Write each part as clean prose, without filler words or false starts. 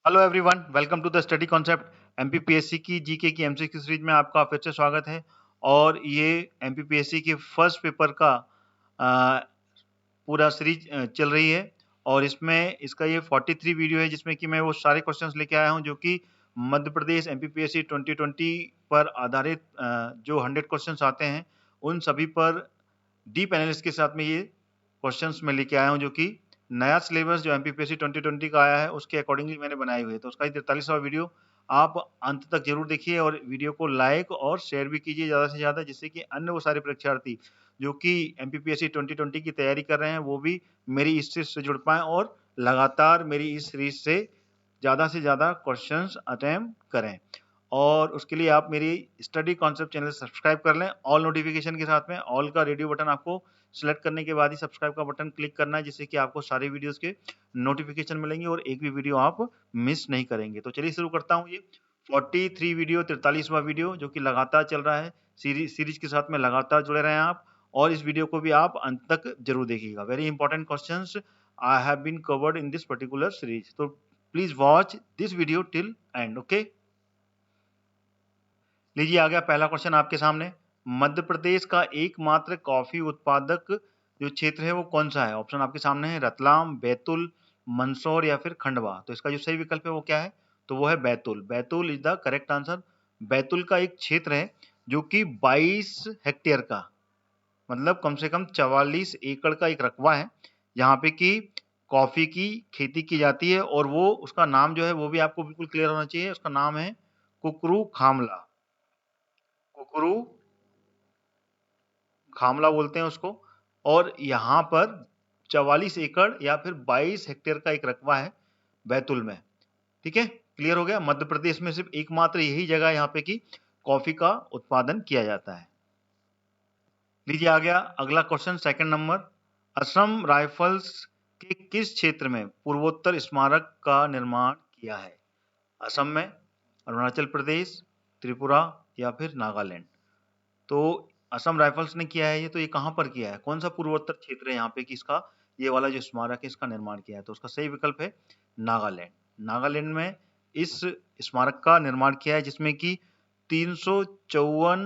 Hello everyone, welcome to the study concept. MPPSC की GK की MCQ series में आपका फिर से स्वागत है। और ये एमपीपीएससी के फर्स्ट पेपर का पूरा सीरीज चल रही है। और इसमें इसका ये 43 वीडियो है, जिसमें कि मैं वो सारे क्वेश्चंस लेके आया हूँ जो कि मध्य प्रदेश एमपीपीएससी 2020 पर आधारित जो 100 क्वेश्चंस आते हैं उन सभी पर डीप एनालिसिस के साथ में ये क्वेश्चंस मैं लेके आया हूँ, जो कि नया सिलेबस जो एमपीपीएससी 2020 का आया है उसके अकॉर्डिंगली मैंने बनाए हुए। तो उसका 43वां वीडियो आप अंत तक जरूर देखिए और वीडियो को लाइक और शेयर भी कीजिए ज़्यादा से ज़्यादा, जिससे कि अन्य वो सारे परीक्षार्थी जो कि एमपीपीएससी 2020 की तैयारी कर रहे हैं वो भी मेरी इस सीरीज से जुड़ पाएं और लगातार मेरी इस सीरीज से ज़्यादा क्वेश्चंस अटेम्प्ट करें। और उसके लिए आप मेरी स्टडी कॉन्सेप्ट चैनल सब्सक्राइब कर लें ऑल नोटिफिकेशन के साथ में। ऑल का रेडियो बटन आपको सिलेक्ट करने के बाद ही सब्सक्राइब का बटन क्लिक करना है, जिससे कि आपको सारे वीडियोस के नोटिफिकेशन मिलेंगे और एक भी वीडियो आप मिस नहीं करेंगे। तो चलिए शुरू करता हूँ। ये 43 वीडियो 43वां वीडियो जो कि लगातार चल रहा है। सीरीज के साथ में लगातार जुड़े रहें आप, और इस वीडियो को भी आप अंत तक जरूर देखिएगा। Very important questions I have been covered in this particular series, तो please watch this video till end. Okay, लीजिए आ गया पहला क्वेश्चन आपके सामने। मध्य प्रदेश का एकमात्र कॉफी उत्पादक जो क्षेत्र है वो कौन सा है? ऑप्शन आपके सामने है रतलाम, बैतूल, मंदसौर या फिर खंडवा। तो इसका जो सही विकल्प है वो क्या है? तो वो है Betul. Betul is the correct answer. Betul का एक क्षेत्र है जो कि 22 हेक्टेयर का, मतलब कम से कम 44 एकड़ का एक रकबा है, जहाँ पे कि कॉफी की खेती की जाती है। और वो उसका नाम जो है वो भी आपको बिल्कुल क्लियर होना चाहिए। उसका नाम है कुकरू खामला। कुकरू खामला बोलते हैं उसको। और यहाँ पर 44 एकड़ या फिर 22 हेक्टेयर का एक रकबा है बैतूल में। ठीक है, क्लियर हो गया। मध्य प्रदेश में सिर्फ एकमात्र यही जगह है यहाँ पे कि कॉफी का उत्पादन किया जाता है। लीजिए आ गया अगला question, second number. Assam rifles के किस क्षेत्र में पूर्वोत्तर स्मारक का निर्माण किया है? असम में, अरुणाचल प्रदेश, त्रिपुरा या फिर नागालैंड। तो असम राइफल्स ने किया है ये, तो ये कहाँ पर किया है? कौन सा पूर्वोत्तर क्षेत्र है यहाँ पे कि इसका ये वाला जो स्मारक है इसका निर्माण किया है? तो उसका सही विकल्प है नागालैंड। नागालैंड में इस स्मारक का निर्माण किया है, जिसमें कि 354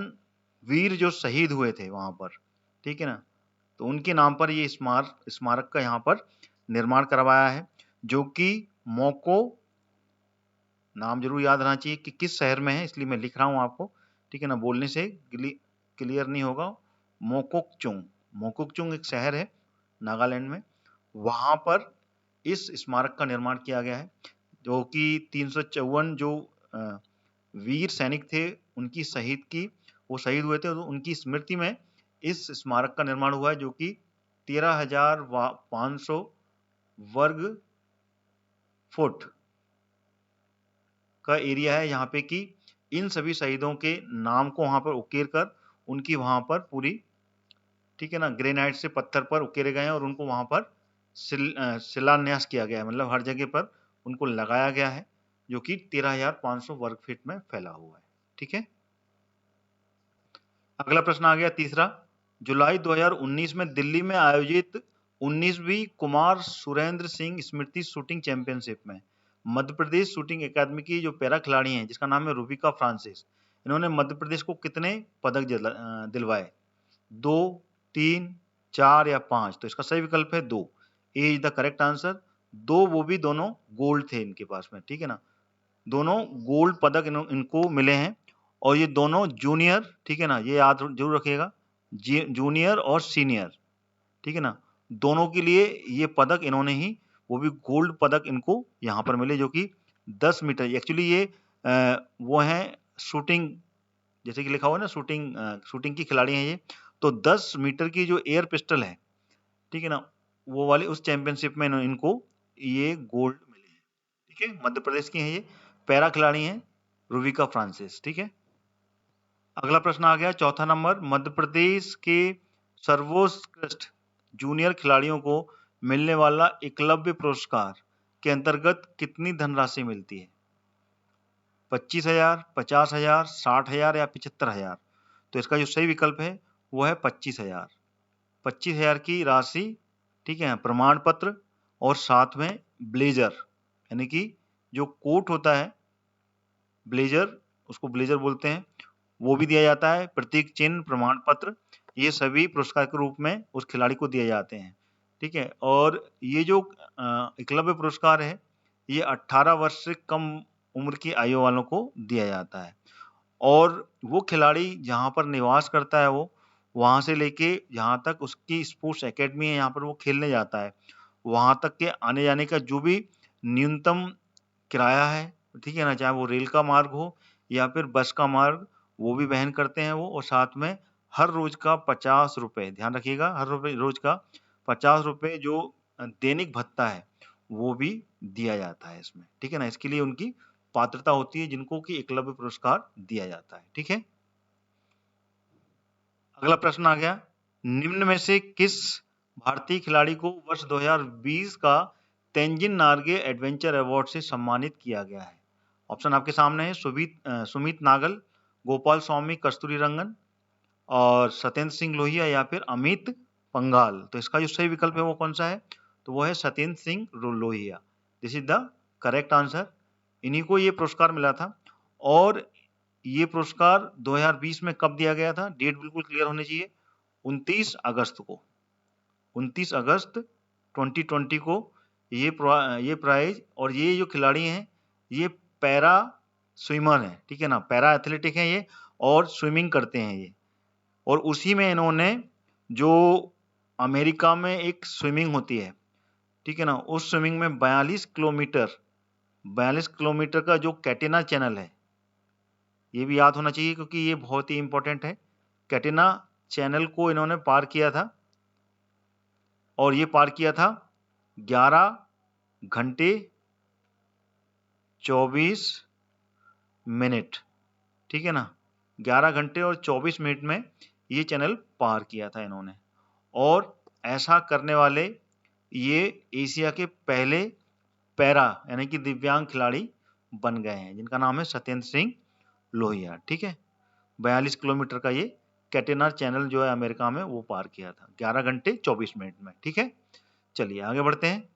वीर जो शहीद हुए थे वहां पर, ठीक है ना, तो उनके नाम पर ये स्मारक का यहाँ पर निर्माण करवाया है, जो कि मोको, नाम जरूर याद रहना चाहिए कि किस शहर में है, इसलिए मैं लिख रहा हूँ आपको, ठीक है ना, बोलने से क्लियर नहीं होगा। मोकोकचुंग, मोकोकचुंग एक शहर है नागालैंड में, वहां पर इस स्मारक का निर्माण किया गया है, जो कि 354 जो वीर सैनिक थे उनकी शहीद की, वो शहीद हुए थे, तो उनकी स्मृति में इस स्मारक का निर्माण हुआ है, जो कि 13,500 वर्ग फुट का एरिया है, यहाँ पे कि इन सभी शहीदों के नाम को वहां पर उकेर कर उनकी वहां पर पूरी, ठीक है ना, ग्रेनाइट से पत्थर पर उकेरे गए हैं और उनको वहां पर शिलान्यास किया गया है, मतलब हर जगह पर उनको लगाया गया है, जो कि 13,500 वर्ग फीट में फैला हुआ है। ठीक है, अगला प्रश्न आ गया तीसरा। जुलाई 2019 में दिल्ली में आयोजित 19वीं कुमार सुरेंद्र सिंह स्मृति शूटिंग चैंपियनशिप में मध्य प्रदेश शूटिंग एकेडमी की जो पैरा खिलाड़ी हैं, जिसका नाम है रूबिका फ्रांसिस, इन्होंने मध्य प्रदेश को कितने पदक दिलवाए? 2, 3, 4 या 5? तो इसका सही विकल्प है 2। ए इज द करेक्ट आंसर। 2, वो भी दोनों गोल्ड थे इनके पास में, ठीक है ना, दोनों गोल्ड पदक इनको मिले हैं। और ये दोनों जूनियर, ठीक है ना, ये याद जरूर रखिएगा, जूनियर और सीनियर, ठीक है ना, दोनों के लिए ये पदक इन्होंने ही, वो भी गोल्ड पदक इनको यहाँ पर मिले, जो कि 10 मीटर, एक्चुअली ये वो हैं शूटिंग, जैसे कि लिखा हुआ है ना शूटिंग की खिलाड़ी हैं ये, तो 10 मीटर की जो एयर पिस्टल है, ठीक है ना, वो वाले उस चैंपियनशिप में इनको ये गोल्ड मिले हैं। ठीक है, मध्य प्रदेश की हैं ये, पैरा खिलाड़ी हैं रूविका फ्रांसिस। ठीक है, अगला प्रश्न आ गया चौथा नंबर। मध्य प्रदेश के सर्वोत्कृष्ट जूनियर खिलाड़ियों को मिलने वाला एकलव्य पुरस्कार के अंतर्गत कितनी धनराशि मिलती है? 25,000, 50,000, 60,000 या 75,000? तो इसका जो सही विकल्प है वो है 25,000। 25,000 की राशि, ठीक है, प्रमाण पत्र और साथ में ब्लेजर, यानी कि जो कोट होता है, ब्लेजर, उसको ब्लेजर बोलते हैं, वो भी दिया जाता है, प्रतीक चिन्ह, प्रमाण पत्र, ये सभी पुरस्कार के रूप में उस खिलाड़ी को दिए जाते हैं। ठीक है, और ये जो एकलव्य पुरस्कार है, ये 18 वर्ष से कम उम्र की आयु वालों को दिया जाता है, और वो खिलाड़ी जहाँ पर निवास करता है, वो वहाँ से लेके जहाँ तक उसकी स्पोर्ट्स एकेडमी है, यहाँ पर वो खेलने जाता है, वहाँ तक के आने जाने का जो भी न्यूनतम किराया है, ठीक है ना, चाहे वो रेल का मार्ग हो या फिर बस का मार्ग, वो भी वहन करते हैं वो, और साथ में हर रोज का 50 रुपए, ध्यान रखिएगा, हर रोज का 50 रुपए जो दैनिक भत्ता है, वो भी दिया जाता है इसमें। ठीक है ना, इसके लिए उनकी पात्रता होती है जिनको कि एकलव्य पुरस्कार दिया जाता है। ठीक है, अगला प्रश्न आ गया, निम्न में से किस भारतीय खिलाड़ी को वर्ष 2020 का तेंजिन नार्गे एडवेंचर अवार्ड से सम्मानित किया गया है? ऑप्शन आपके सामने है, सुमित नागल, गोपाल स्वामी कस्तूरीरंगन, और सत्येंद्र सिंह लोहिया, या फिर अमित पंघाल। तो इसका जो सही विकल्प है वो कौन सा है? तो वो है Satyendra Singh Lohia. This is the correct answer. इन्हीं को ये पुरस्कार मिला था, और ये पुरस्कार 2020 में कब दिया गया था? डेट बिल्कुल क्लियर होनी चाहिए, 29 अगस्त को, 29 अगस्त 2020 को ये प्राइज, और ये जो खिलाड़ी हैं ये पैरा स्विमर हैं, ठीक है ना, पैरा एथलेटिक हैं ये, और स्विमिंग करते हैं ये, और उसी में इन्होंने जो अमेरिका में एक स्विमिंग होती है, ठीक है ना, उस स्विमिंग में 42 किलोमीटर का जो कैटेना चैनल है, ये भी याद होना चाहिए क्योंकि ये बहुत ही इंपॉर्टेंट है, कैटेना चैनल को इन्होंने पार किया था, और ये पार किया था 11 घंटे 24 मिनट, ठीक है ना, 11 घंटे और 24 मिनट में ये चैनल पार किया था इन्होंने, और ऐसा करने वाले ये एशिया के पहले पैरा यानी कि दिव्यांग खिलाड़ी बन गए हैं, जिनका नाम है सत्येंद्र सिंह लोहिया। ठीक है, 42 किलोमीटर का ये कैटेना चैनल जो है अमेरिका में, वो पार किया था 11 घंटे 24 मिनट में। ठीक है, चलिए आगे बढ़ते हैं।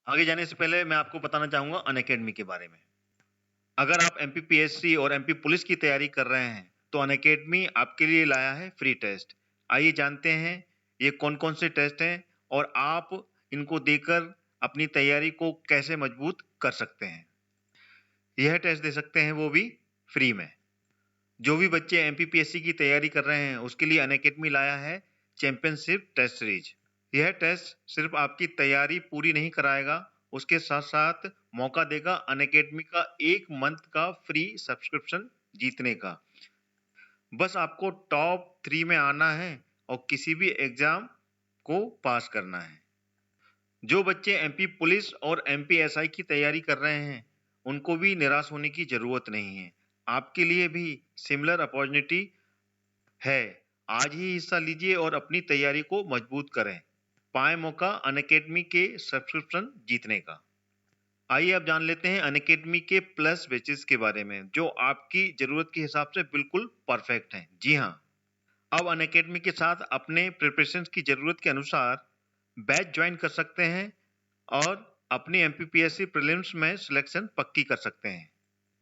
आगे जाने से पहले मैं आपको बताना चाहूंगा अनअकैडमी के बारे में। अगर आप एमपीपीएससी और एमपी पुलिस की तैयारी कर रहे हैं तो अनअकैडमी आपके लिए लाया है फ्री टेस्ट। आइए जानते हैं ये कौन कौन से टेस्ट हैं और आप इनको देकर अपनी तैयारी को कैसे मजबूत कर सकते हैं। यह टेस्ट दे सकते हैं वो भी फ्री में। जो भी बच्चे एमपीपीएससी की तैयारी कर रहे हैं उसके लिए अनअकैडमी लाया है चैंपियनशिप टेस्ट सीरीज। यह टेस्ट सिर्फ आपकी तैयारी पूरी नहीं कराएगा, उसके साथ साथ मौका देगा अनअकैडमी का 1 मंथ का फ्री सब्सक्रिप्शन जीतने का। बस आपको टॉप 3 में आना है और किसी भी एग्जाम को पास करना है। जो बच्चे एमपी पुलिस और एमपी एसआई की तैयारी कर रहे हैं उनको भी निराश होने की जरूरत नहीं है, आपके लिए भी सिमिलर अपॉर्चुनिटी है। आज ही हिस्सा लीजिए और अपनी तैयारी को मजबूत करें, पाए मौका अनअकैडमी के सब्सक्रिप्शन जीतने का। आइए अब जान लेते हैं अनअकैडमी के प्लस बैचेस के बारे में जो आपकी जरूरत के हिसाब से बिल्कुल परफेक्ट हैं। जी हाँ, अब अनअकैडमी के साथ अपने प्रिपरेशन की जरूरत के अनुसार बैच ज्वाइन कर सकते हैं और अपनी एमपीपीएससी प्रीलिम्स में सिलेक्शन पक्की कर सकते हैं।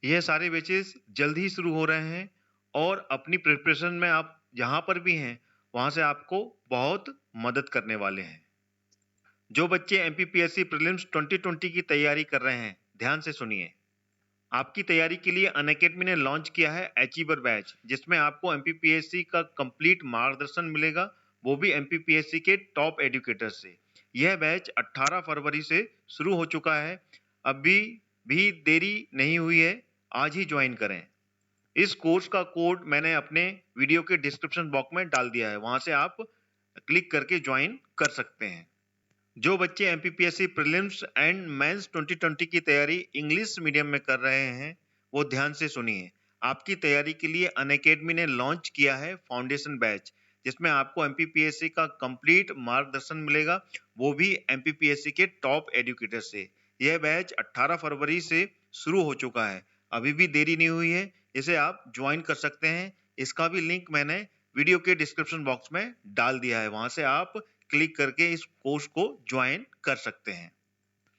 यह सारे बैचेस जल्द ही शुरू हो रहे हैं और अपनी प्रिपरेशन में आप जहां पर भी हैं वहां से आपको बहुत मदद करने वाले हैं। जो बच्चे एमपीपीएससी प्रीलिम्स 2020 की तैयारी कर रहे हैं ध्यान से सुनिए। आपकी तैयारी के लिए अनअकैडमी ने लॉन्च किया है अचीवर बैच, जिसमें आपको एमपीपीएससी का कंप्लीट मार्गदर्शन मिलेगा, वो भी एमपीपीएससी के टॉप एजुकेटर से। यह बैच 18 फरवरी से शुरू हो चुका है, अभी भी देरी नहीं हुई है, आज ही ज्वाइन करें। इस कोर्स का कोड मैंने अपने वीडियो के डिस्क्रिप्शन बॉक्स में डाल दिया है, वहां से आप क्लिक करके ज्वाइन कर सकते हैं। जो बच्चे एमपीपीएससी प्रीलिम्स एंड मेंस 2020 की तैयारी इंग्लिश मीडियम में कर रहे हैं वो ध्यान से सुनिए। आपकी तैयारी के लिए अनअकैडमी ने लॉन्च किया है फाउंडेशन बैच, जिसमें आपको एमपीपीएससी का कंप्लीट मार्गदर्शन मिलेगा, वो भी एमपीपीएससी के टॉप एजुकेटर से। यह बैच 18 फरवरी से शुरू हो चुका है, अभी भी देरी नहीं हुई है, इसे आप ज्वाइन कर सकते हैं। इसका भी लिंक मैंने वीडियो के डिस्क्रिप्शन बॉक्स में डाल दिया है, वहां से आप क्लिक करके इस कोर्स को ज्वाइन कर सकते हैं।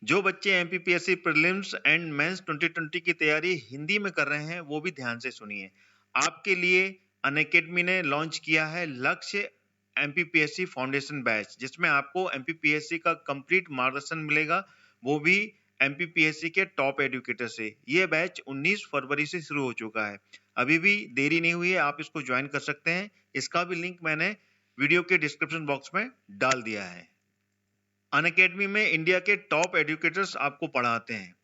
जो बच्चे एमपीपीएससी प्रीलिम्स एंड मेंस 2020 की तैयारी हिंदी में कर रहे हैं वो भी ध्यान से सुनिए। आपके लिए अनअकैडमी ने लॉन्च किया है लक्ष्य एमपीपीएससी फाउंडेशन बैच, जिसमें आपको एमपीपीएससी का कंप्लीट मार्गदर्शन मिलेगा, वो भी एमपीपीएससी के टॉप एजुकेटर से। ये बैच 19 फरवरी से शुरू हो चुका है, अभी भी देरी नहीं हुई है, आप इसको ज्वाइन कर सकते हैं। इसका भी लिंक मैंने वीडियो के डिस्क्रिप्शन बॉक्स में डाल दिया है। अनअकैडमी में इंडिया के टॉप एजुकेटर्स आपको पढ़ाते हैं,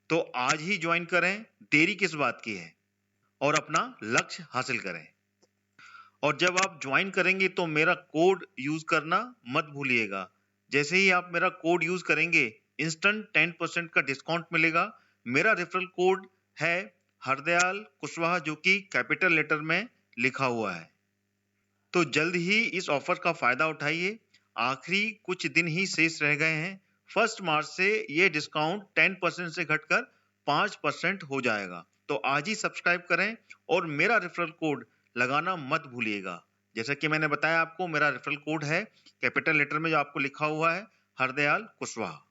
तो आज ही ज्वाइन करें, देरी किस बात की है, और अपना लक्ष्य हासिल करें। और जब आप ज्वाइन करेंगे तो मेरा कोड यूज करना मत भूलिएगा। जैसे ही आप मेरा कोड यूज करेंगे इंस्टेंट 10% का डिस्काउंट मिलेगा। मेरा रेफरल कोड है हरदयाल कुशवाहा, जो कि कैपिटल लेटर में लिखा हुआ है। तो जल्द ही इस ऑफर का फायदा उठाइए, आखिरी कुछ दिन ही शेष रह गए हैं। 1 मार्च से ये डिस्काउंट 10% से घटकर 5% हो जाएगा। तो आज ही सब्सक्राइब करें और मेरा रेफरल कोड लगाना मत भूलिएगा। जैसा कि मैंने बताया आपको, मेरा रेफरल कोड है कैपिटल लेटर में जो आपको लिखा हुआ है, हरदयाल कुशवाहा।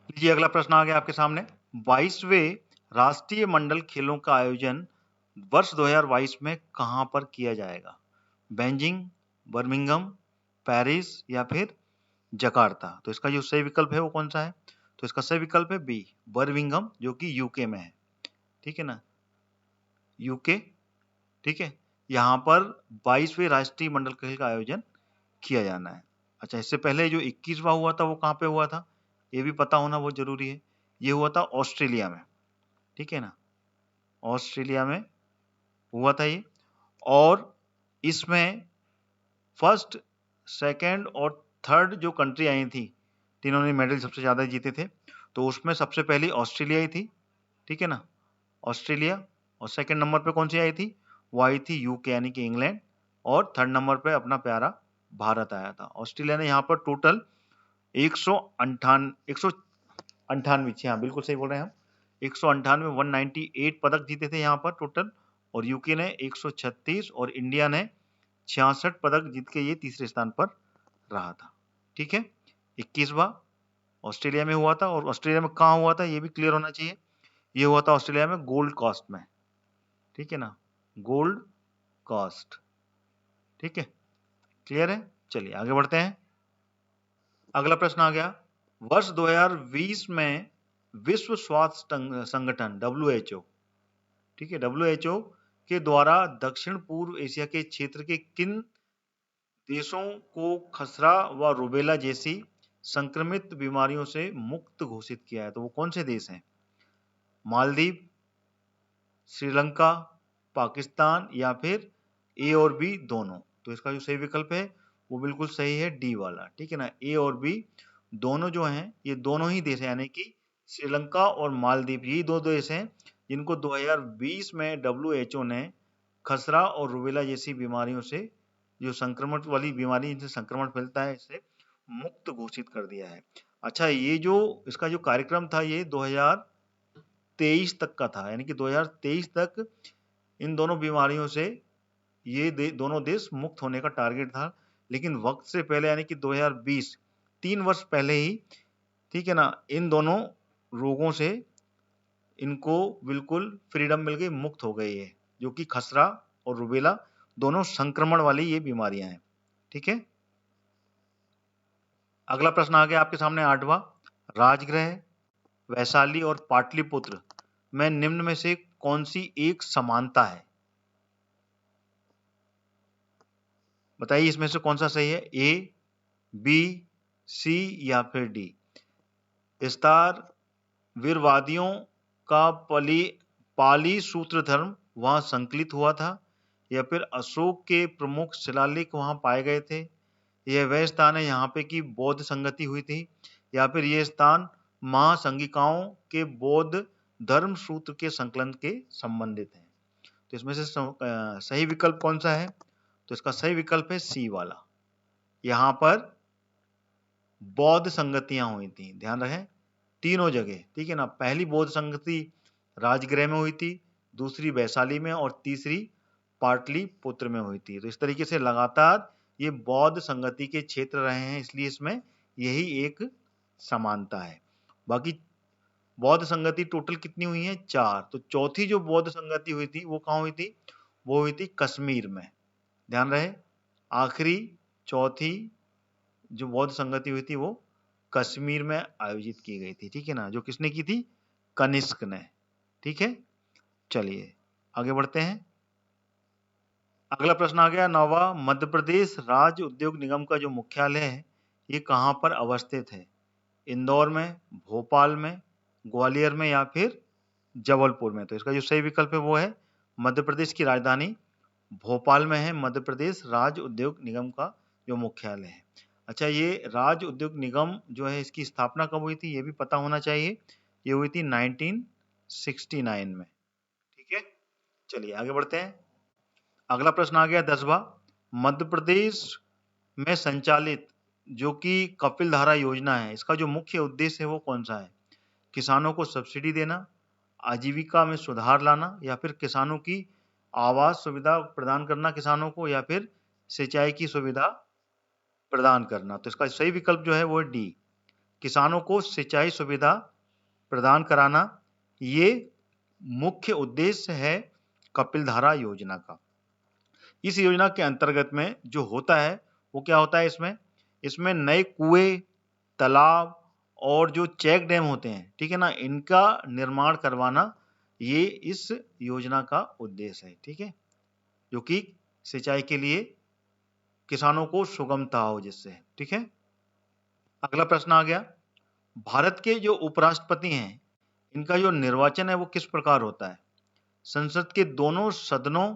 लीजिए अगला प्रश्न आ गया आपके सामने। 22वें राष्ट्रीय मंडल खेलों का आयोजन वर्ष 2022 में कहां पर किया जाएगा? बेजिंग, बर्मिंघम, पेरिस या फिर जकार्ता? तो इसका जो सही विकल्प है वो कौन सा है? तो इसका सही विकल्प है बी, बर्मिंघम, जो कि यूके में है। ठीक है ना, यूके। ठीक है, यहाँ पर 22वें राष्ट्रीय मंडल खेल का आयोजन किया जाना है। अच्छा, इससे पहले जो 21वां हुआ था वो कहाँ पे हुआ था, ये भी पता होना बहुत जरूरी है। ये हुआ था ऑस्ट्रेलिया में। ठीक है ना, ऑस्ट्रेलिया में हुआ था ये। और इसमें फर्स्ट, सेकंड और थर्ड जो कंट्री आई थी, तीनों ने मेडल सबसे ज्यादा जीते थे। तो उसमें सबसे पहले ऑस्ट्रेलिया आई थी। ठीक है ना, ऑस्ट्रेलिया। और सेकंड नंबर पे कौन सी आई थी? वो आई थी यूके यानी कि इंग्लैंड। और थर्ड नंबर पे अपना प्यारा भारत आया था। ऑस्ट्रेलिया ने यहाँ पर टोटल 198, हाँ बिल्कुल सही बोल रहे हैं हम, 198 198 पदक जीते थे यहाँ पर टोटल। और यूके ने 136 और इंडिया ने 66 पदक जीत के ये तीसरे स्थान पर रहा था। ठीक है, 21वां ऑस्ट्रेलिया में हुआ था। और ऑस्ट्रेलिया में कहाँ हुआ था ये भी क्लियर होना चाहिए। ये हुआ था ऑस्ट्रेलिया में गोल्ड कोस्ट में। ठीक है ना, गोल्ड कोस्ट। ठीक है, क्लियर है। चलिए आगे बढ़ते हैं। अगला प्रश्न आ गया। वर्ष 2020 में विश्व स्वास्थ्य संगठन WHO, ठीक है, WHO के द्वारा दक्षिण पूर्व एशिया के क्षेत्र के किन देशों को खसरा व रूबेला जैसी संक्रमित बीमारियों से मुक्त घोषित किया है? तो वो कौन से देश हैं? मालदीव, श्रीलंका, पाकिस्तान या फिर ए और बी दोनों? तो इसका जो सही विकल्प है वो बिल्कुल सही है, डी वाला। ठीक है ना, ए और बी दोनों जो हैं ये दोनों ही देश हैं, यानी कि श्रीलंका और मालदीव, ये दो देश हैं जिनको 2020 में WHO ने खसरा और रूबेला जैसी बीमारियों से, जो संक्रमण वाली बीमारी जिनसे संक्रमण फैलता है, इससे मुक्त घोषित कर दिया है। अच्छा, ये जो इसका जो कार्यक्रम था ये 2023 तक का था, यानी कि 2023 तक इन दोनों बीमारियों से ये दोनों देश मुक्त होने का टारगेट था। लेकिन वक्त से पहले यानी कि 2020, 3 वर्ष पहले ही, ठीक है ना, इन दोनों रोगों से इनको बिल्कुल फ्रीडम मिल गई, मुक्त हो गई है, जो कि खसरा और रूबेला दोनों संक्रमण वाली ये बीमारियां हैं। ठीक है, अगला प्रश्न आ गया आपके सामने 8वां। राजगृह, वैशाली और पाटलिपुत्र में निम्न में से कौन सी एक समानता है? बताइए इसमें से कौन सा सही है, ए, बी, सी या फिर डी? स्टार वीरवादियों का पाली सूत्र धर्म वहां संकलित हुआ था, या फिर अशोक के प्रमुख शिलालेख वहां पाए गए थे, यह वह स्थान है यहाँ पे की बौद्ध संगति हुई थी, या फिर यह स्थान महासंगिकाओं के बौद्ध धर्म सूत्र के संकलन के संबंधित है? तो इसमें से सही विकल्प कौन सा है? तो इसका सही विकल्प है सी वाला। यहाँ पर बौद्ध संगतियां हुई थी, ध्यान रखें, तीनों जगह। ठीक है ना, पहली बौद्ध संगति राजगृह में हुई थी, दूसरी वैशाली में और तीसरी पाटलिपुत्र में हुई थी। तो इस तरीके से लगातार ये बौद्ध संगति के क्षेत्र रहे हैं, इसलिए इसमें यही एक समानता है। बाकी बौद्ध संगति टोटल कितनी हुई है? 4। तो चौथी जो बौद्ध संगति हुई थी वो कहाँ हुई थी? वो हुई थी कश्मीर में। ध्यान रहे, आखिरी चौथी जो बौद्ध संगति हुई थी वो कश्मीर में आयोजित की गई थी। ठीक है ना, जो किसने की थी? कनिष्क ने। ठीक है, चलिए आगे बढ़ते हैं। अगला प्रश्न आ गया 9वां, मध्य प्रदेश राज्य उद्योग निगम का जो मुख्यालय है ये कहाँ पर अवस्थित है? इंदौर में, भोपाल में, ग्वालियर में या फिर जबलपुर में? तो इसका जो सही विकल्प है वो है मध्य प्रदेश की राजधानी भोपाल में है मध्य प्रदेश राज्य उद्योग निगम का जो मुख्यालय है। अच्छा, ये राज्य उद्योग निगम जो है इसकी स्थापना कब हुई थी ये भी पता होना चाहिए। ये हुई थी 1969 में। ठीक है, चलिए आगे बढ़ते हैं। अगला प्रश्न आ गया 10वां, मध्य प्रदेश में संचालित जो कि कपिल धारा योजना है इसका जो मुख्य उद्देश्य है वो कौन सा है? किसानों को सब्सिडी देना, आजीविका में सुधार लाना या फिर किसानों की आवास सुविधा प्रदान करना किसानों को, या फिर सिंचाई की सुविधा प्रदान करना? तो इसका सही विकल्प जो है वो है डी, किसानों को सिंचाई सुविधा प्रदान कराना। ये मुख्य उद्देश्य है कपिल धारा योजना का। इस योजना के अंतर्गत में जो होता है वो क्या होता है? इसमें नए कुएं, तालाब और जो चेक डैम होते हैं, ठीक है ना, इनका निर्माण करवाना ये इस योजना का उद्देश्य है। ठीक है, जो कि सिंचाई के लिए किसानों को सुगमता हो जिससे। ठीक है, अगला प्रश्न आ गया, भारत के जो उपराष्ट्रपति हैं इनका जो निर्वाचन है वो किस प्रकार होता है? संसद के दोनों सदनों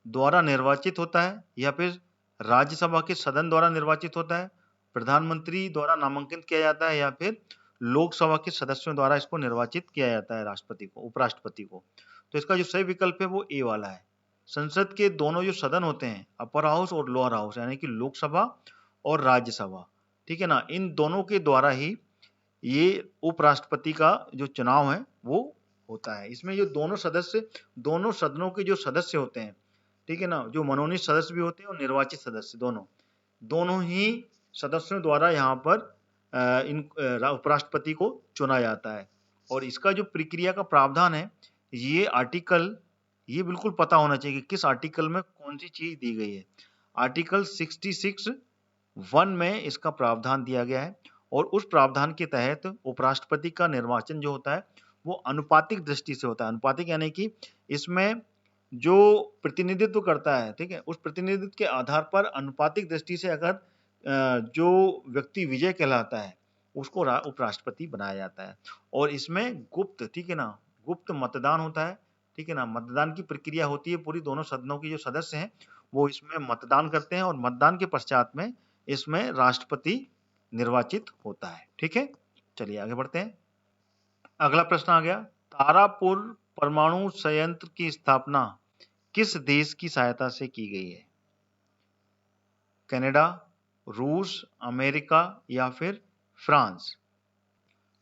द्वारा निर्वाचित होता है या फिर राज्यसभा के सदन द्वारा निर्वाचित होता है, प्रधानमंत्री द्वारा नामांकित किया जाता है या फिर लोकसभा के सदस्यों द्वारा इसको निर्वाचित किया जाता है राष्ट्रपति को, उपराष्ट्रपति को? तो इसका जो सही विकल्प है वो ए वाला है। संसद के दोनों जो सदन होते हैं, अपर हाउस और लोअर हाउस, यानी कि लोकसभा और राज्यसभा, ठीक है ना, इन दोनों के द्वारा ही ये उपराष्ट्रपति का जो चुनाव है वो होता है। इसमें जो दोनों सदनों के जो सदस्य होते हैं, ठीक है ना, जो मनोनीत सदस्य भी होते हैं और निर्वाचित सदस्य, दोनों ही सदस्यों द्वारा यहाँ पर इन उपराष्ट्रपति को चुना जाता है। और इसका जो प्रक्रिया का प्रावधान है ये बिल्कुल पता होना चाहिए कि किस आर्टिकल में कौन सी चीज दी गई है। आर्टिकल 66(1) में इसका प्रावधान दिया गया है और उस प्रावधान के तहत उपराष्ट्रपति का निर्वाचन जो होता है वो अनुपातिक दृष्टि से होता है। अनुपातिक यानी कि इसमें जो प्रतिनिधित्व करता है, ठीक है, उस प्रतिनिधित्व के आधार पर अनुपातिक दृष्टि से अगर जो व्यक्ति विजय कहलाता है उसको उपराष्ट्रपति बनाया जाता है। और इसमें गुप्त, ठीक है ना, गुप्त मतदान होता है। ठीक है ना, मतदान की प्रक्रिया होती है पूरी, दोनों सदनों के जो सदस्य हैं वो इसमें मतदान करते हैं और मतदान के पश्चात में इसमें राष्ट्रपति निर्वाचित होता है। ठीक है, चलिए आगे बढ़ते हैं। अगला प्रश्न आ गया, तारापुर परमाणु संयंत्र की स्थापना किस देश की सहायता से की गई है? कनाडा, रूस, अमेरिका या फिर फ्रांस?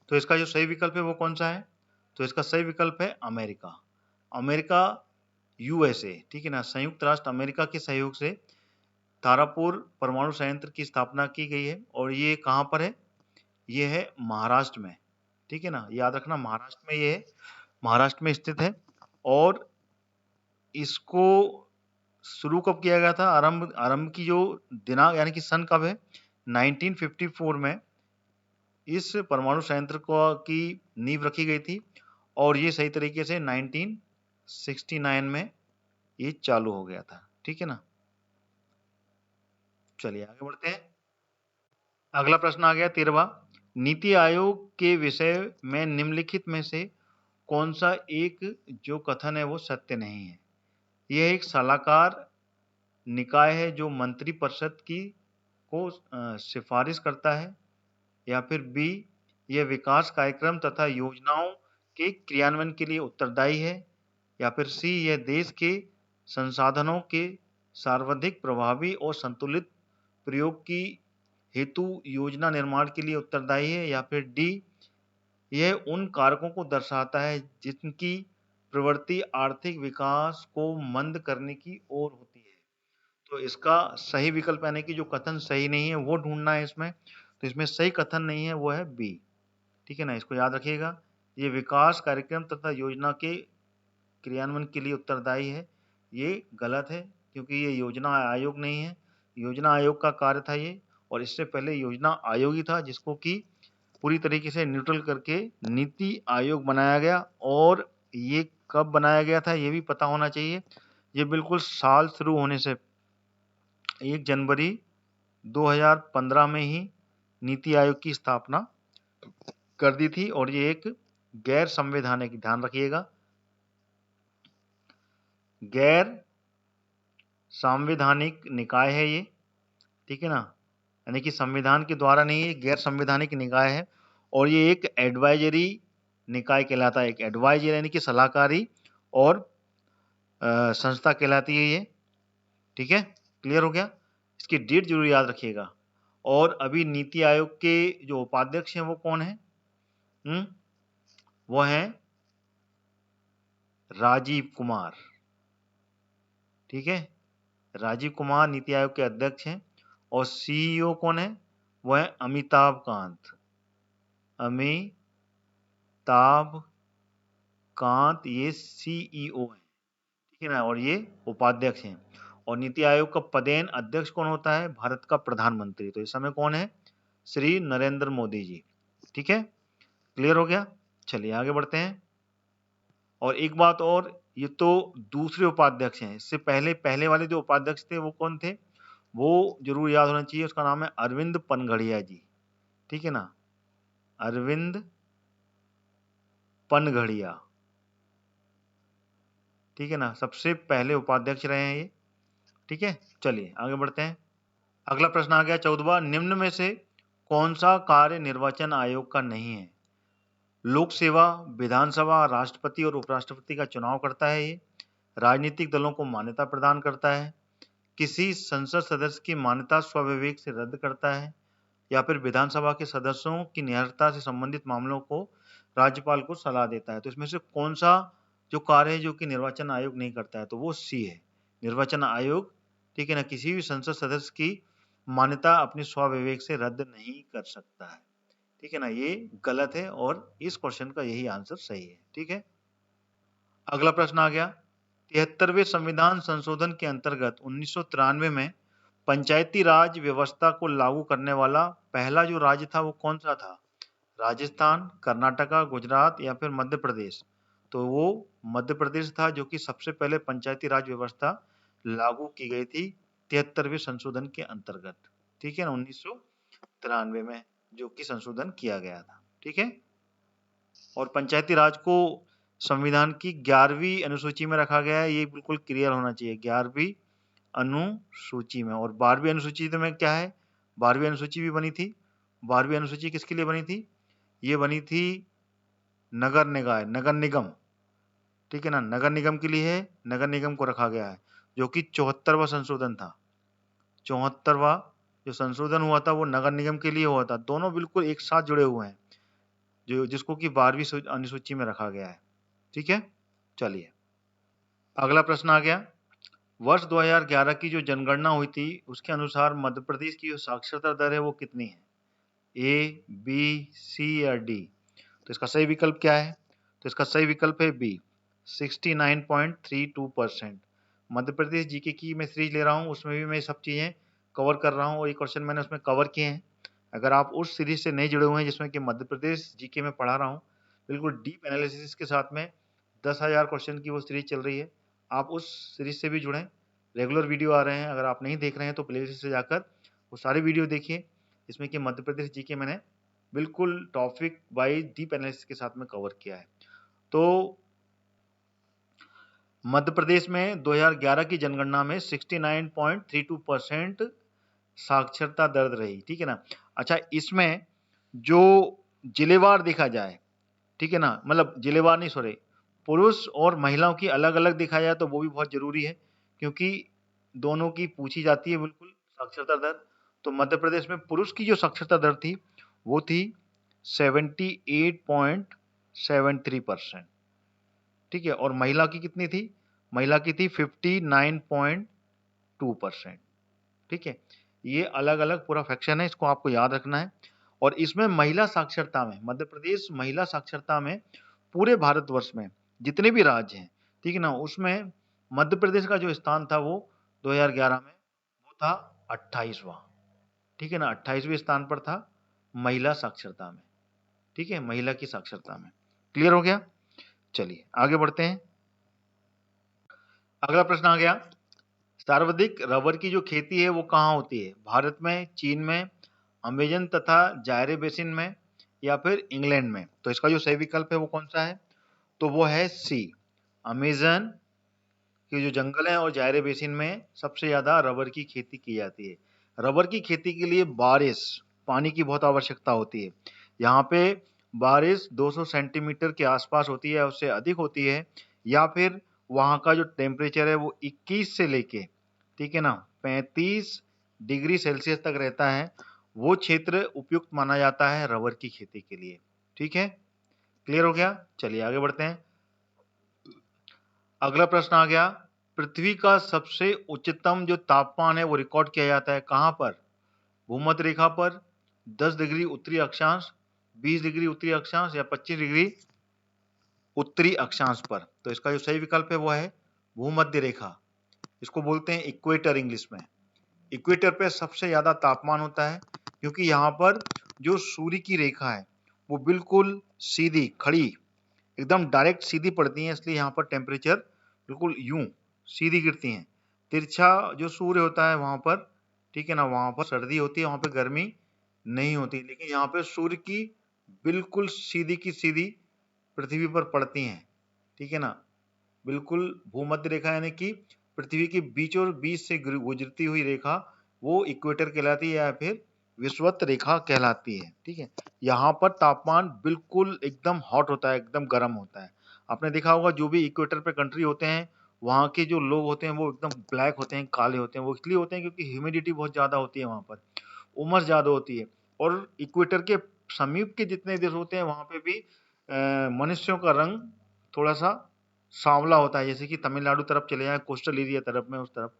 तो इसका जो सही विकल्प है वो कौन सा है? तो इसका सही विकल्प है अमेरिका। अमेरिका, यूएसए, ठीक है ना, संयुक्त राष्ट्र अमेरिका के सहयोग से तारापुर परमाणु संयंत्र की स्थापना की गई है। और ये कहाँ पर है? ये है महाराष्ट्र में। ठीक है ना, याद रखना महाराष्ट्र में ये है, महाराष्ट्र में स्थित है। और इसको शुरू कब किया गया था? आरंभ की जो दिनांक यानी कि सन कब है? 1954 में इस परमाणु संयंत्र को की नींव रखी गई थी और ये सही तरीके से 1969 में ये चालू हो गया था। ठीक है ना, चलिए आगे बढ़ते हैं। अगला प्रश्न आ गया 13वां, नीति आयोग के विषय में निम्नलिखित में से कौन सा एक जो कथन है वो सत्य नहीं है? यह एक सलाहकार निकाय है जो मंत्री परिषद की को सिफारिश करता है, या फिर बी, यह विकास कार्यक्रम तथा योजनाओं के क्रियान्वयन के लिए उत्तरदायी है, या फिर सी, यह देश के संसाधनों के सर्वाधिक प्रभावी और संतुलित प्रयोग की हेतु योजना निर्माण के लिए उत्तरदायी है, या फिर डी, यह उन कारकों को दर्शाता है जिनकी प्रवृत्ति आर्थिक विकास को मंद करने की ओर होती है। तो इसका सही विकल्प यानी कि जो कथन सही नहीं है वो ढूंढना है इसमें। तो इसमें सही कथन नहीं है, वो है बी। ठीक है ना, इसको याद रखिएगा। ये विकास कार्यक्रम तथा योजना के क्रियान्वयन के लिए उत्तरदायी है। ये गलत है क्योंकि ये योजना आयोग नहीं है। योजना आयोग का कार्य था ये, और इससे पहले योजना आयोग ही था जिसको कि पूरी तरीके से न्यूट्रल करके नीति आयोग बनाया गया। और ये कब बनाया गया था ये भी पता होना चाहिए। ये बिल्कुल साल शुरू होने से 1 जनवरी 2015 में ही नीति आयोग की स्थापना कर दी थी, और ये एक गैर संवैधानिक, ध्यान रखिएगा, गैर संवैधानिक निकाय है ये। ठीक है ना, यानी कि संविधान के द्वारा नहीं है, गैर संवैधानिक निकाय है। और ये एक एडवाइजरी निकाय कहलाता है। एक एडवाइजरी यानी कि सलाहकारी और संस्था कहलाती है ये। ठीक है, क्लियर हो गया। इसकी डेट जरूर याद रखिएगा। और अभी नीति आयोग के जो उपाध्यक्ष हैं वो कौन है? वो है राजीव कुमार। ठीक है, राजीव कुमार नीति आयोग के अध्यक्ष हैं। और सीईओ कौन है? वो है अमिताभ कांत। अमिताभ कांत ये सीईओ है। ठीक है ना, और ये उपाध्यक्ष हैं। और नीति आयोग का पदेन अध्यक्ष कौन होता है? भारत का प्रधानमंत्री। तो इस समय कौन है? श्री नरेंद्र मोदी जी। ठीक है, क्लियर हो गया। चलिए आगे बढ़ते हैं। और एक बात और, ये तो दूसरे उपाध्यक्ष हैं। इससे पहले वाले जो उपाध्यक्ष थे वो कौन थे? वो जरूर याद होना चाहिए। उसका नाम है अरविंद पनघड़िया जी। ठीक है ना, अरविंद पनघड़िया। ठीक है ना, सबसे पहले उपाध्यक्ष रहे हैं ये। ठीक है, चलिए आगे बढ़ते हैं। अगला प्रश्न आ गया 14वां। निम्न में से कौन सा कार्य निर्वाचन आयोग का नहीं है? लोक सेवा, विधानसभा, राष्ट्रपति और उपराष्ट्रपति का चुनाव करता है ये। राजनीतिक दलों को मान्यता प्रदान करता है। किसी संसद सदस्य की मान्यता स्वविवेक से रद्द करता है। या फिर विधानसभा के सदस्यों की निहरता से संबंधित मामलों को राज्यपाल को सलाह देता है। तो इसमें से कौन सा जो कार्य है जो कि निर्वाचन आयोग नहीं करता है? तो वो सी है, निर्वाचन आयोग। ठीक है ना, किसी भी संसद सदस्य की मान्यता अपने स्वविवेक से रद्द नहीं कर सकता है। ठीक है ना, ये गलत है और इस क्वेश्चन का यही आंसर सही है। ठीक है, अगला प्रश्न आ गया 73वें संविधान संशोधन के अंतर्गत 1993 में पंचायती राज व्यवस्था को लागू करने वाला पहला जो राज्य था वो कौन सा था? राजस्थान, कर्नाटका, गुजरात या फिर मध्य प्रदेश? तो वो मध्य प्रदेश था जो कि सबसे पहले पंचायती राज व्यवस्था लागू की गई थी 73वें संशोधन के अंतर्गत। ठीक है ना, 1993 में जो कि संशोधन किया गया था। ठीक है, और पंचायती राज को संविधान की 11वीं अनुसूची में रखा गया है। ये बिल्कुल क्लियर होना चाहिए, 11वीं अनुसूची में। और 12वीं अनुसूची में क्या है? 12वीं अनुसूची भी बनी थी। 12वीं अनुसूची किसके लिए बनी थी? ये बनी थी नगर निकाय, नगर निगम। ठीक है ना, नगर निगम के लिए है, नगर निगम को रखा गया है, जो कि 74वां संशोधन था। 74वां जो संशोधन हुआ था वो नगर निगम के लिए हुआ था। दोनों बिल्कुल एक साथ जुड़े हुए हैं, जो जिसको कि 12वीं अनुसूची में रखा गया है। ठीक है, चलिए अगला प्रश्न आ गया। वर्ष 2011 की जो जनगणना हुई थी उसके अनुसार मध्य प्रदेश की जो साक्षरता दर है वो कितनी है? ए, बी, सी या डी? तो इसका सही विकल्प क्या है? तो इसका सही विकल्प है बी, 69.32%। मध्य प्रदेश जीके की मैं सीरीज ले रहा हूँ, उसमें भी मैं सब चीजें कवर कर रहा हूँ और ये क्वेश्चन मैंने उसमें कवर किए हैं। अगर आप उस सीरीज से नहीं जुड़े हुए हैं जिसमें कि मध्य प्रदेश जीके में पढ़ा रहा हूँ, बिल्कुल डीप एनालिसिस के साथ में 10,000 क्वेश्चन की वो सीरीज चल रही है, आप उस सीरीज से भी जुड़ें। रेगुलर वीडियो आ रहे हैं, अगर आप नहीं देख रहे हैं तो प्लेलिस्ट से जाकर वो सारी वीडियो देखिए, इसमें कि मध्य प्रदेश जीके मैंने बिल्कुल टॉपिक वाइज डीप एनालिसिस के साथ में कवर किया है। तो मध्य प्रदेश में 2011 की जनगणना में 69.32% साक्षरता दर रही। ठीक है ना। अच्छा, इसमें जो जिलेवार देखा जाए, ठीक है ना, मतलब जिलेवार नहीं, सॉरी, पुरुष और महिलाओं की अलग अलग देखा जाए तो वो भी बहुत जरूरी है, क्योंकि दोनों की पूछी जाती है बिल्कुल साक्षरता दर। तो मध्य प्रदेश में पुरुष की जो साक्षरता दर थी वो थी 78.73%। ठीक है, और महिला की कितनी थी? महिला की थी 59.2%। ठीक है, ये अलग अलग पूरा फ्रैक्शन है, इसको आपको याद रखना है। और इसमें महिला साक्षरता में मध्य प्रदेश महिला साक्षरता में पूरे भारतवर्ष में जितने भी राज्य हैं, ठीक है ना, उसमें मध्य प्रदेश का जो स्थान था वो 2011 में वो था 28वां। ठीक है ना, 28वें स्थान पर था महिला साक्षरता में। ठीक है, महिला की साक्षरता में। क्लियर हो गया? चलिए आगे बढ़ते हैं। अगला प्रश्न आ गया, सर्वाधिक रबर की जो खेती है वो कहाँ होती है? भारत में, चीन में, अमेजन तथा जायरे बेसिन में, या फिर इंग्लैंड में? तो इसका जो सही विकल्प है वो कौन सा है? तो वो है सी, अमेजन के जो जंगल है और जायरे बेसिन में सबसे ज्यादा रबर की खेती की जाती है। रबर की खेती के लिए बारिश, पानी की बहुत आवश्यकता होती है। यहाँ पे बारिश 200 सेंटीमीटर के आसपास होती है, उससे अधिक होती है, या फिर वहाँ का जो टेम्परेचर है वो 21 से लेके, ठीक है ना, 35 डिग्री सेल्सियस तक रहता है, वो क्षेत्र उपयुक्त माना जाता है रबर की खेती के लिए। ठीक है, क्लियर हो गया? चलिए आगे बढ़ते हैं। अगला प्रश्न आ गया, पृथ्वी का सबसे उच्चतम जो तापमान है वो रिकॉर्ड किया जाता है कहाँ पर? भूमध्य रेखा पर, 10 डिग्री उत्तरी अक्षांश, 20 डिग्री उत्तरी अक्षांश, या 25 डिग्री उत्तरी अक्षांश पर? तो इसका जो सही विकल्प है वो है भूमध्य रेखा। इसको बोलते हैं इक्वेटर इंग्लिश में। इक्वेटर पे सबसे ज्यादा तापमान होता है, क्योंकि यहाँ पर जो सूर्य की रेखा है वो बिल्कुल सीधी खड़ी, एकदम डायरेक्ट सीधी पड़ती है, इसलिए यहाँ पर टेम्परेचर बिल्कुल यूं सीधी गिरती हैं। तिरछा जो सूर्य होता है वहां पर, ठीक है ना, वहां पर सर्दी होती है, वहां पर गर्मी नहीं होती, लेकिन यहाँ पे सूर्य की बिल्कुल सीधी की सीधी पृथ्वी पर पड़ती हैं। ठीक है ना, बिल्कुल भूमध्य रेखा यानी कि पृथ्वी के बीचों बीच से गुजरती हुई रेखा वो इक्वेटर कहलाती है, या फिर विषुवत रेखा कहलाती है। ठीक है, यहाँ पर तापमान बिल्कुल एकदम हॉट होता है, एकदम गर्म होता है। आपने देखा होगा जो भी इक्वेटर पे कंट्री होते हैं, वहाँ के जो लोग होते हैं वो एकदम ब्लैक होते हैं, काले होते हैं। वो इसलिए होते हैं क्योंकि ह्यूमिडिटी बहुत ज्यादा होती है, वहाँ पर उमस ज्यादा होती है। और इक्वेटर के समीप के जितने देश होते हैं वहाँ पे भी मनुष्यों का रंग थोड़ा सा सांवला होता है, जैसे कि तमिलनाडु तरफ चले जाए, कोस्टल एरिया तरफ में, उस तरफ,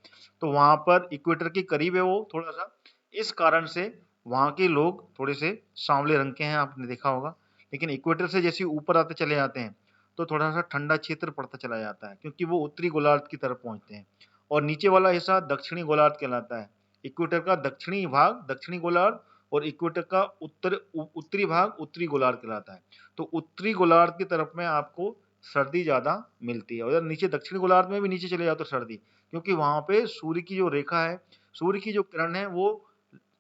तो वहां पर इक्वेटर के करीब है वो थोड़ा सा, इस कारण से वहां के लोग थोड़े से सांवले रंग के हैं, आपने देखा होगा। लेकिन इक्वेटर से जैसे ऊपर आते चले जाते हैं तो थोड़ा सा ठंडा क्षेत्र पड़ता चला जाता है, क्योंकि वो उत्तरी गोलार्ध की तरफ पहुंचते हैं। और नीचे वाला हिस्सा दक्षिणी गोलार्ध कहलाता है। इक्वेटर का दक्षिणी भाग दक्षिणी गोलार्ध, और इक्वेटर का उत्तरी भाग उत्तरी गोलार्ध कहलाता है। तो उत्तरी गोलार्ध की तरफ में आपको सर्दी ज्यादा मिलती है, और नीचे दक्षिण गोलार्ध में भी नीचे चले जाओ तो सर्दी, क्योंकि वहां पे सूर्य की जो रेखा है, सूर्य की जो किरण है वो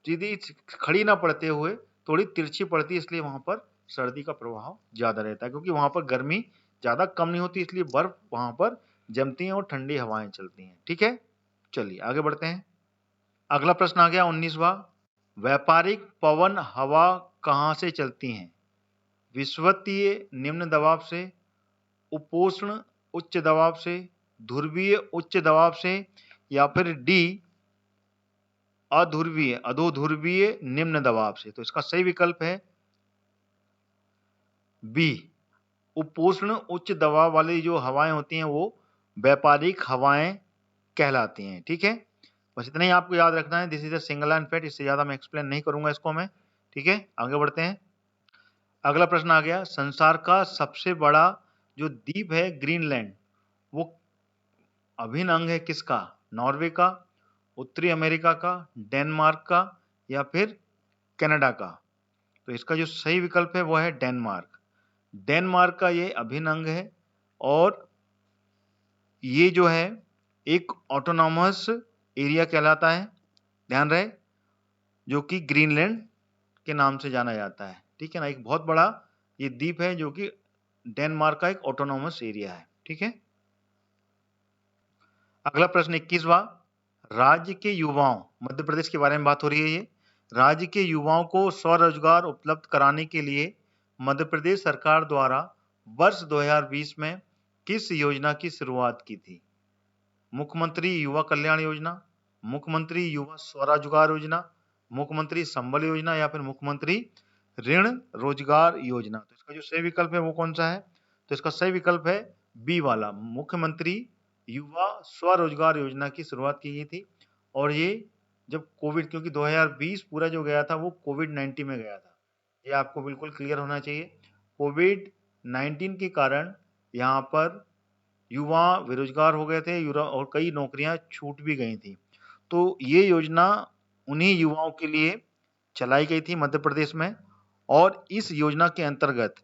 सीधी खड़ी ना पड़ते हुए थोड़ी तिरछी पड़ती है, इसलिए वहां पर सर्दी का प्रभाव ज्यादा रहता है, क्योंकि वहां पर गर्मी ज्यादा कम नहीं होती, इसलिए बर्फ वहां पर जमती है और ठंडी हवाएं चलती हैं। ठीक है, चलिए आगे बढ़ते हैं। अगला प्रश्न आ गया 19वां, व्यापारिक पवन हवा कहाँ से चलती हैं? विषुवतीय निम्न दबाव से, उपोष्ण उच्च दबाव से, ध्रुवीय उच्च दबाव से, या फिर डी अध्रुवीय अधोध्रुवीय निम्न दबाव से? तो इसका सही विकल्प है बी, उपोष्ण उच्च दबाव वाली जो हवाएं होती हैं वो व्यापारिक हवाएं कहलाती हैं। ठीक है, बस इतना ही आपको याद रखना है। This is a single line fact, इससे ज्यादा मैं एक्सप्लेन नहीं करूंगा इसको मैं। ठीक है, आगे बढ़ते हैं। अगला प्रश्न आ गया, संसार का सबसे बड़ा जो द्वीप है ग्रीनलैंड, वो अभिन्न अंग है किसका? नॉर्वे का, उत्तरी अमेरिका का, डेनमार्क का, या फिर कनाडा का? तो इसका जो सही विकल्प है वो है डेनमार्क। डेनमार्क का ये अभिन्न अंग है, और ये जो है एक ऑटोनॉमस एरिया कहलाता है, ध्यान रहे, जो कि ग्रीनलैंड के नाम से जाना जाता है। ठीक है ना, एक बहुत बड़ा ये द्वीप है जो कि डेनमार्क का एक ऑटोनॉमस एरिया है। ठीक है, अगला प्रश्न 21वां, राज्य के युवाओं, मध्य प्रदेश के बारे में बात हो रही है ये, राज्य के युवाओं को स्वरोजगार उपलब्ध कराने के लिए मध्य प्रदेश सरकार द्वारा वर्ष 2020 में किस योजना की शुरुआत की थी? मुख्यमंत्री युवा कल्याण योजना, मुख्यमंत्री युवा स्वरोजगार योजना, मुख्यमंत्री संबल योजना, या फिर मुख्यमंत्री ऋण रोजगार योजना? तो इसका जो सही विकल्प है वो कौन सा है? तो इसका सही विकल्प है बी वाला, मुख्यमंत्री युवा स्वरोजगार योजना की शुरुआत की गई थी और ये जब कोविड, क्योंकि 2020 पूरा जो गया था वो कोविड-19 में गया था। ये आपको बिल्कुल क्लियर होना चाहिए। कोविड-19 के कारण यहाँ पर युवा बेरोजगार हो गए थे और कई नौकरियां छूट भी गई थी। तो ये योजना उन्हीं युवाओं के लिए चलाई गई थी मध्य प्रदेश में और इस योजना के अंतर्गत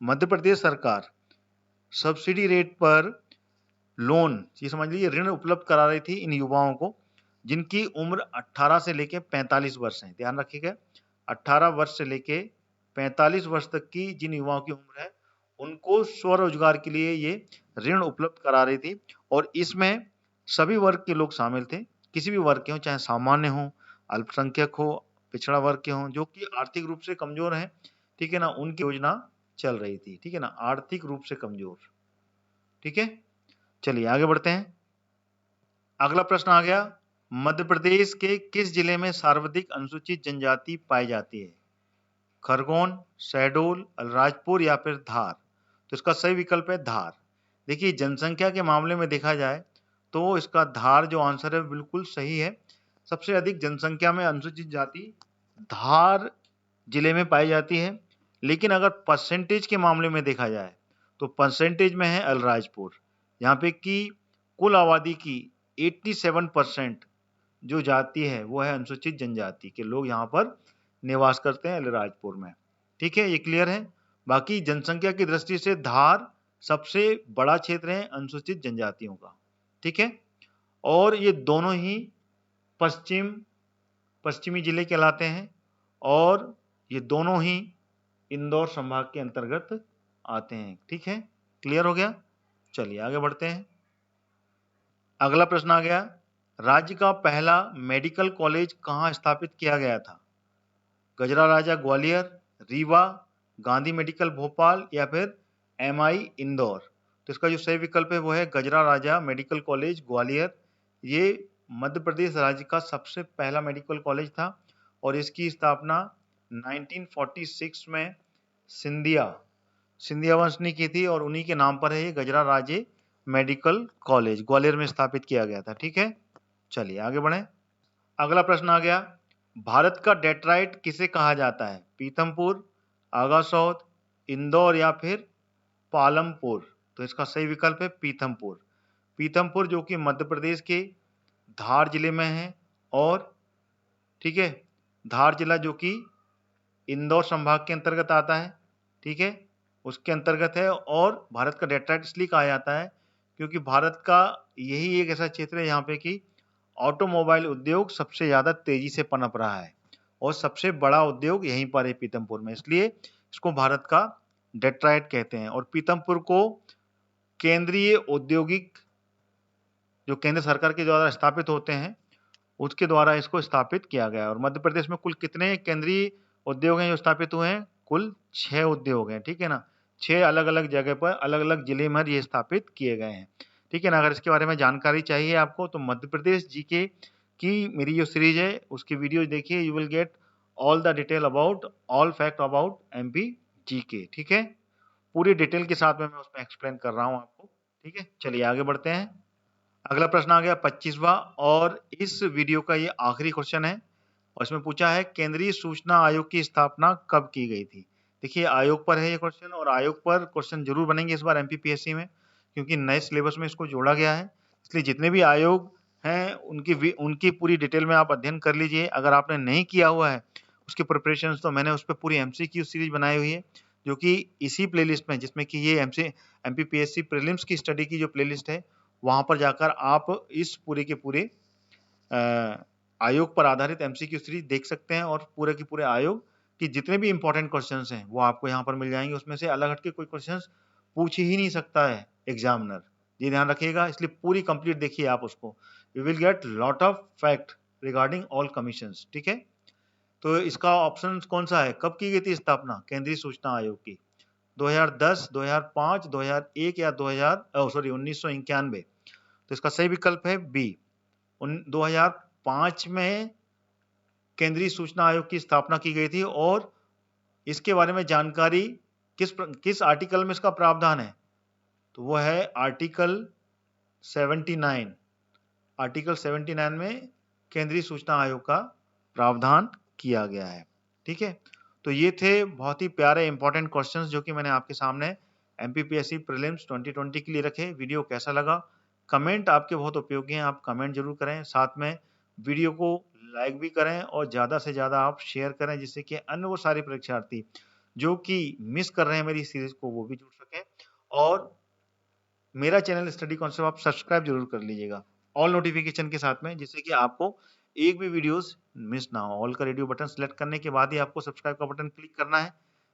मध्य प्रदेश सरकार सब्सिडी रेट पर लोन, ये समझ लीजिए ऋण उपलब्ध करा रही थी इन युवाओं को जिनकी उम्र 18 से लेके 45 वर्ष है। ध्यान रखिएगा, 18 वर्ष से लेके 45 वर्ष तक की जिन युवाओं की उम्र है उनको स्वरोजगार के लिए ये ऋण उपलब्ध करा रही थी और इसमें सभी वर्ग के लोग शामिल थे, किसी भी वर्ग के हों, चाहे सामान्य हो, अल्पसंख्यक हो, पिछड़ा वर्ग के हों, जो कि आर्थिक रूप से कमजोर हैं, ठीक है ना, उनकी योजना चल रही थी, ठीक है ना, आर्थिक रूप से कमजोर। ठीक है, चलिए आगे बढ़ते हैं। अगला प्रश्न आ गया, मध्य प्रदेश के किस जिले में सर्वाधिक अनुसूचित जनजाति पाई जाती है? खरगोन, शहडोल, अलीराजपुर या फिर धार? तो इसका सही विकल्प है धार। देखिए, जनसंख्या के मामले में देखा जाए तो इसका धार जो आंसर है बिल्कुल सही है। सबसे अधिक जनसंख्या में अनुसूचित जाति धार जिले में पाई जाती है, लेकिन अगर परसेंटेज के मामले में देखा जाए तो परसेंटेज में है अलीराजपुर। यहाँ पे की कुल आबादी की 87% जो जाति है वो है अनुसूचित जनजाति के लोग यहाँ पर निवास करते हैं अलीराजपुर में। ठीक है, ये क्लियर है। बाकी जनसंख्या की दृष्टि से धार सबसे बड़ा क्षेत्र है अनुसूचित जनजातियों का। ठीक है, और ये दोनों ही पश्चिमी जिले कहलाते हैं और ये दोनों ही इंदौर संभाग के अंतर्गत आते हैं। ठीक है, क्लियर हो गया। चलिए आगे बढ़ते हैं। अगला प्रश्न आ गया, राज्य का पहला मेडिकल कॉलेज कहाँ स्थापित किया गया था? गजरा राजा ग्वालियर, रीवा, गांधी मेडिकल भोपाल या फिर MI इंदौर? तो इसका जो सही विकल्प है वो है गजरा राजा मेडिकल कॉलेज ग्वालियर। ये मध्य प्रदेश राज्य का सबसे पहला मेडिकल कॉलेज था और इसकी स्थापना 1946 में सिंधिया वंश ने की थी और उन्हीं के नाम पर है ये गजरा राजे मेडिकल कॉलेज ग्वालियर में स्थापित किया गया था। ठीक है, चलिए आगे बढ़ें। अगला प्रश्न आ गया, भारत का डेट्राइट किसे कहा जाता है? पीथमपुर, आगासौत, इंदौर या फिर पालमपुर? तो इसका सही विकल्प है पीथमपुर। पीथमपुर जो कि मध्य प्रदेश के धार जिले में है और ठीक है, धार जिला जो कि इंदौर संभाग के अंतर्गत आता है। ठीक है, उसके अंतर्गत है और भारत का डेट्राइट इसलिए कहा जाता है क्योंकि भारत का यही एक ऐसा क्षेत्र है यहाँ पे कि ऑटोमोबाइल उद्योग सबसे ज्यादा तेजी से पनप रहा है और सबसे बड़ा उद्योग यहीं पर है पीथमपुर में, इसलिए इसको भारत का डेट्राइट कहते हैं। और पीथमपुर को केंद्रीय औद्योगिक, जो केंद्र सरकार के द्वारा स्थापित होते हैं, उसके द्वारा इसको स्थापित किया गया। और मध्य प्रदेश में कुल कितने केंद्रीय उद्योग हैं जो स्थापित हुए हैं? कुल 6 उद्योग हैं। ठीक है ना, 6 अलग अलग जगह पर अलग अलग जिले में ये स्थापित किए गए हैं। ठीक है ना, अगर इसके बारे में जानकारी चाहिए आपको तो मध्य प्रदेश जीके की मेरी जो सीरीज है उसकी वीडियो देखिए, you will get all the detail about all fact about MP GK. ठीक है, पूरी डिटेल के साथ में मैं उसमें एक्सप्लेन कर रहा हूँ आपको। ठीक है, चलिए आगे बढ़ते हैं। अगला प्रश्न आ गया 25वां और इस वीडियो का ये आखिरी क्वेश्चन है और इसमें पूछा है केंद्रीय सूचना आयोग की स्थापना कब की गई थी? देखिए, आयोग पर है ये क्वेश्चन और आयोग पर क्वेश्चन जरूर बनेंगे इस बार MPPSC में क्योंकि नए सिलेबस में इसको जोड़ा गया है। इसलिए जितने भी आयोग हैं उनकी पूरी डिटेल में आप अध्ययन कर लीजिए। अगर आपने नहीं किया हुआ है उसकी प्रिपरेशन, तो मैंने उस पर पूरी MCQ सीरीज बनाई हुई है जो कि इसी प्लेलिस्ट में, जिसमें कि ये MPPSC प्रीलिम्स की स्टडी की जो प्लेलिस्ट है वहां पर जाकर आप इस पूरे के पूरे आयोग पर आधारित MCQ सीरीज देख सकते हैं और पूरे के पूरे आयोग की जितने भी इंपॉर्टेंट क्वेश्चंस हैं वो आपको यहाँ पर मिल जाएंगे। उसमें से अलग हटके कोई क्वेश्चंस पूछ ही नहीं सकता है एग्जामिनर, ये ध्यान रखिएगा। इसलिए पूरी कंप्लीट देखिए आप उसको, you will get lot of fact regarding all commissions. ठीक है, तो इसका ऑप्शन कौन सा है? कब की गई थी स्थापना केंद्रीय सूचना आयोग की? 2010, 2005, 2001 या 1991? तो इसका सही विकल्प है बी। 2005 में केंद्रीय सूचना आयोग की स्थापना की गई थी और इसके बारे में जानकारी किस आर्टिकल में इसका प्रावधान है? तो वो है आर्टिकल 79। आर्टिकल 79 में केंद्रीय सूचना आयोग का प्रावधान किया गया है। ठीक है, तो ये थे बहुत ही प्यारे इंपॉर्टेंट क्वेश्चंस जो कि मैंने आपके सामने एमपीपीएससी प्रीलिम्स 2020 के लिए रखे। वीडियो कैसा लगा? कमेंट आपके बहुत उपयोगी हैं, आप कमेंट जरूर करें। साथ में वीडियो को लाइक भी करें और ज़्यादा से ज़्यादा आप शेयर करें, जिससे कि अन्य वो सारे परीक्षार्थी जो कि मिस कर रहे हैं मेरी सीरीज को वो भी जुड़ सकें। और मेरा चैनल स्टडी कॉन्सेप्ट आप सब्सक्राइब जरूर कर लीजिएगा ऑल नोटिफिकेशन के साथ में, जिससे कि आपको एक भी वीडियोस मिस ना हो। ऑल का रेडियो बटन सेलेक्ट करने के बाद ही आपको सब्सक्राइब का बटन क्लिक करना है,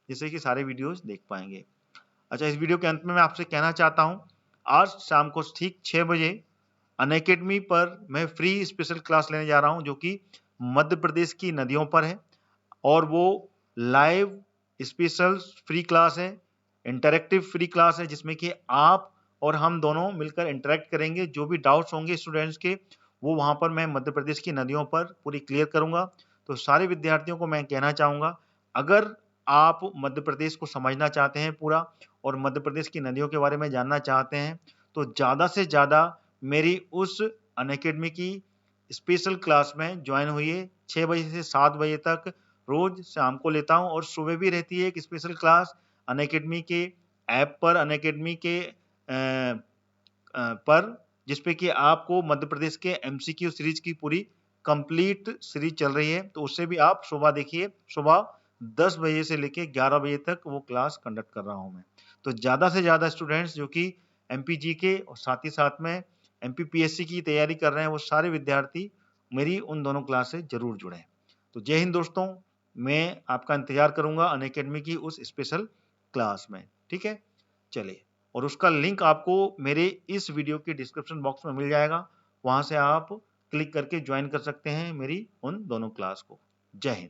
जिससे कि सारे वीडियोस देख पाएंगे। अच्छा, इस वीडियो के अंत में मैं आपसे कहना चाहता हूं, आज शाम को ठीक 6 बजे अनअकैडमी पर मैं फ्री स्पेशल क्लास लेने जा रहा हूं, जो कि मध्य प्रदेश की नदियों पर है। और वो लाइव स्पेशल फ्री क्लास है, इंटरेक्टिव फ्री क्लास है, जिसमें कि आप और हम दोनों मिलकर इंटरेक्ट करेंगे। जो भी डाउट्स होंगे स्टूडेंट्स के, वो वहां पर मैं मध्य प्रदेश की नदियों पर पूरी क्लियर करूंगा। तो सारे विद्यार्थियों को मैं कहना चाहूंगा, अगर आप मध्य प्रदेश को समझना चाहते हैं पूरा और मध्य प्रदेश की नदियों के बारे में जानना चाहते हैं, तो ज़्यादा से ज़्यादा मेरी उस अनअकैडमी की स्पेशल क्लास में ज्वाइन हुई। 6 बजे से 7 बजे तक रोज शाम को लेता हूं, और सुबह भी रहती है एक स्पेशल क्लास अनअकैडमी के ऐप पर, अनअकैडमी के पर, जिसपे कि आपको मध्य प्रदेश के एमसीक्यू सीरीज की पूरी कंप्लीट सीरीज चल रही है। तो उससे भी आप सुबह देखिए, सुबह 10 बजे से लेके 11 बजे तक वो क्लास कंडक्ट कर रहा हूं मैं। तो ज़्यादा से ज़्यादा स्टूडेंट्स जो कि एमपीजी के और साथ ही साथ में एमपीपीएससी की तैयारी कर रहे हैं, वो सारे विद्यार्थी मेरी उन दोनों क्लास से जरूर जुड़ें। तो जय हिंद दोस्तों, मैं आपका इंतजार करूंगा अनअकैडमी की उस स्पेशल क्लास में। ठीक है, चलिए, और उसका लिंक आपको मेरे इस वीडियो के डिस्क्रिप्शन बॉक्स में मिल जाएगा, वहां से आप क्लिक करके ज्वाइन कर सकते हैं मेरी उन दोनों क्लास को। जय हिंद।